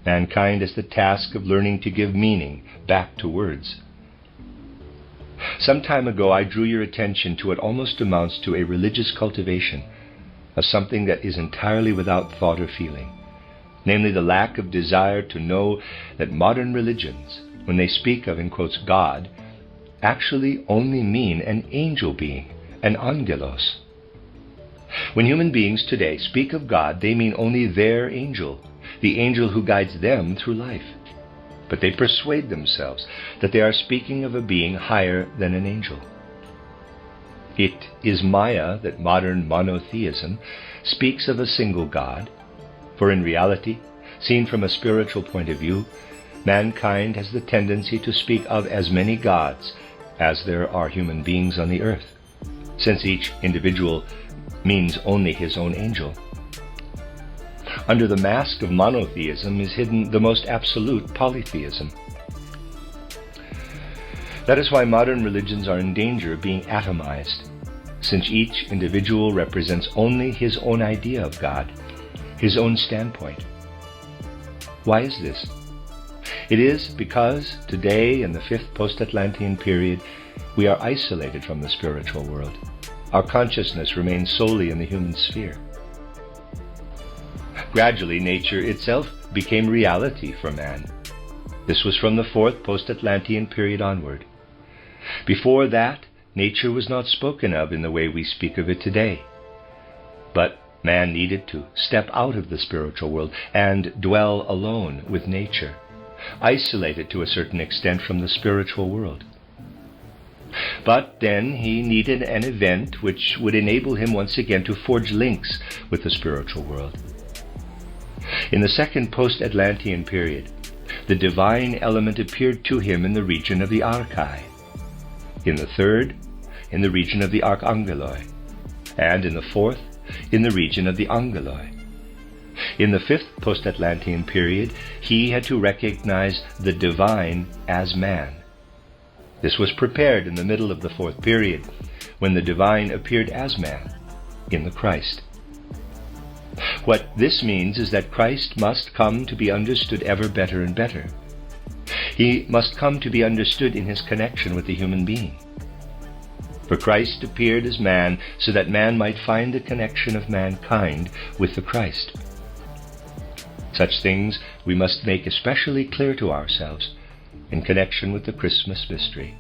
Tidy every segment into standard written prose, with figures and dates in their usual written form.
Mankind has the task of learning to give meaning back to words. Some time ago I drew your attention to what almost amounts to a religious cultivation of something that is entirely without thought or feeling, namely the lack of desire to know that modern religions, when they speak of, in quotes, God, actually only mean an angel being, an angelos. When human beings today speak of God, they mean only their angel, the angel who guides them through life. But they persuade themselves that they are speaking of a being higher than an angel. It is Maya that modern monotheism speaks of a single God, for in reality, seen from a spiritual point of view, mankind has the tendency to speak of as many gods as there are human beings on the earth, since each individual means only his own angel. Under the mask of monotheism is hidden the most absolute polytheism. That is why modern religions are in danger of being atomized, since each individual represents only his own idea of God, his own standpoint. Why is this? It is because today, in the fifth post-Atlantean period, we are isolated from the spiritual world. Our consciousness remains solely in the human sphere. Gradually, nature itself became reality for man. This was from the fourth post-Atlantean period onward. Before that, nature was not spoken of in the way we speak of it today. But man needed to step out of the spiritual world and dwell alone with nature, isolated to a certain extent from the spiritual world. But then he needed an event which would enable him once again to forge links with the spiritual world. In the second post-Atlantean period, the divine element appeared to him in the region of the Archai, in the third, in the region of the Archangeloi, and in the fourth, in the region of the Angeloi. In the fifth post-Atlantean period, he had to recognize the divine as man. This was prepared in the middle of the fourth period, when the divine appeared as man, in the Christ. What this means is that Christ must come to be understood ever better and better. He must come to be understood in his connection with the human being. For Christ appeared as man so that man might find the connection of mankind with the Christ. Such things we must make especially clear to ourselves in connection with the Christmas mystery.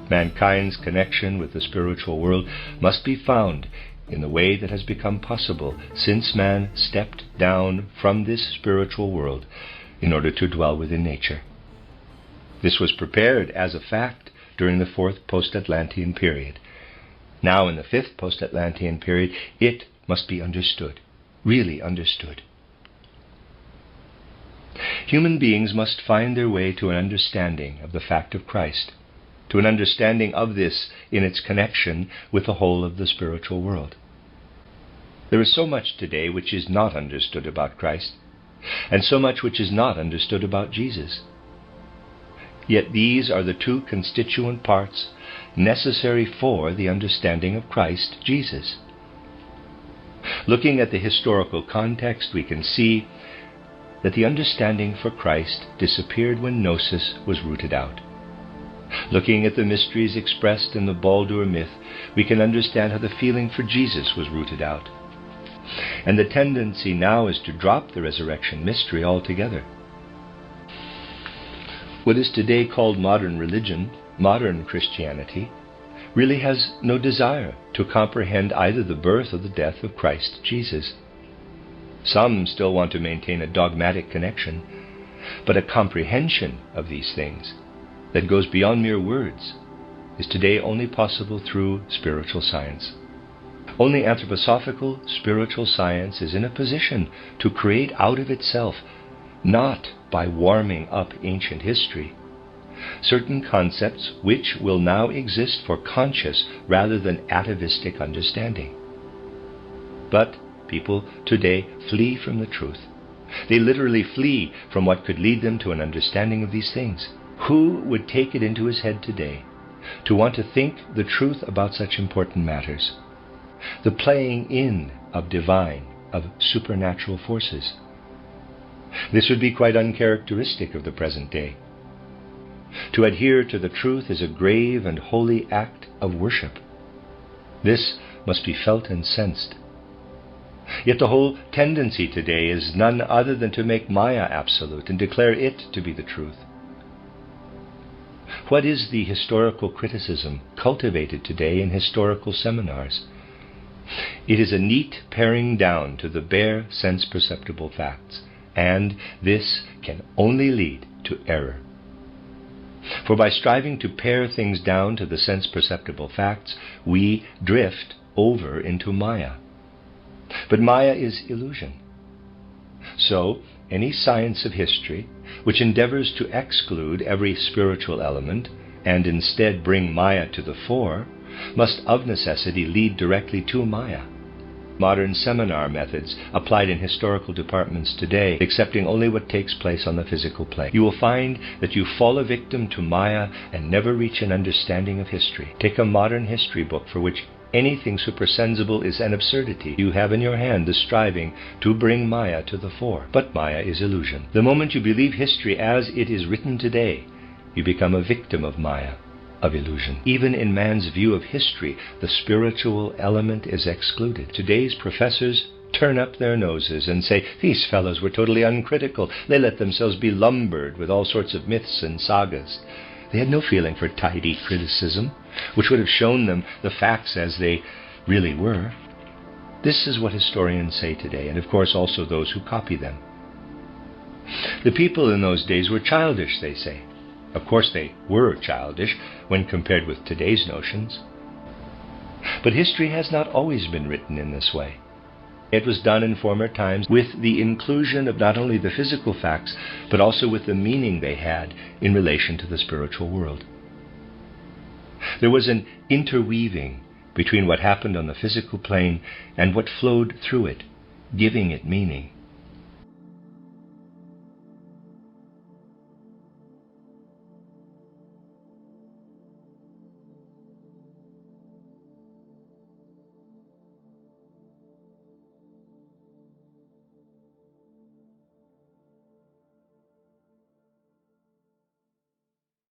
Mankind's connection with the spiritual world must be found in the way that has become possible since man stepped down from this spiritual world in order to dwell within nature. This was prepared as a fact during the fourth post-Atlantean period. Now in the fifth post-Atlantean period, it must be understood, really understood. Human beings must find their way to an understanding of the fact of Christ, to an understanding of this in its connection with the whole of the spiritual world. There is so much today which is not understood about Christ, and so much which is not understood about Jesus. Yet these are the two constituent parts necessary for the understanding of Christ Jesus. Looking at the historical context, we can see that the understanding for Christ disappeared when Gnosis was rooted out. Looking at the mysteries expressed in the Baldur myth, we can understand how the feeling for Jesus was rooted out. And the tendency now is to drop the resurrection mystery altogether. What is today called modern religion, modern Christianity, really has no desire to comprehend either the birth or the death of Christ Jesus. Some still want to maintain a dogmatic connection, but a comprehension of these things that goes beyond mere words is today only possible through spiritual science. Only anthroposophical spiritual science is in a position to create out of itself, not by warming up ancient history, certain concepts which will now exist for conscious rather than atavistic understanding. But people today flee from the truth. They literally flee from what could lead them to an understanding of these things. Who would take it into his head today to want to think the truth about such important matters? The playing in of divine, of supernatural forces. This would be quite uncharacteristic of the present day. To adhere to the truth is a grave and holy act of worship. This must be felt and sensed. Yet the whole tendency today is none other than to make Maya absolute and declare it to be the truth. What is the historical criticism cultivated today in historical seminars? It is a neat paring down to the bare sense-perceptible facts, and this can only lead to error. For by striving to pare things down to the sense-perceptible facts, we drift over into Maya. But Maya is illusion. So, any science of history which endeavors to exclude every spiritual element and instead bring Maya to the fore must of necessity lead directly to Maya. Modern seminar methods applied in historical departments today, accepting only what takes place on the physical plane. You will find that you fall a victim to Maya and never reach an understanding of history. Take a modern history book for which anything supersensible is an absurdity. You have in your hand the striving to bring Maya to the fore. But Maya is illusion. The moment you believe history as it is written today, you become a victim of Maya, of illusion. Even in man's view of history, the spiritual element is excluded. Today's professors turn up their noses and say, these fellows were totally uncritical. They let themselves be lumbered with all sorts of myths and sagas. They had no feeling for tidy criticism, which would have shown them the facts as they really were. This is what historians say today, and of course also those who copy them. The people in those days were childish, they say. Of course they were childish when compared with today's notions. But history has not always been written in this way. It was done in former times with the inclusion of not only the physical facts, but also with the meaning they had in relation to the spiritual world. There was an interweaving between what happened on the physical plane and what flowed through it, giving it meaning.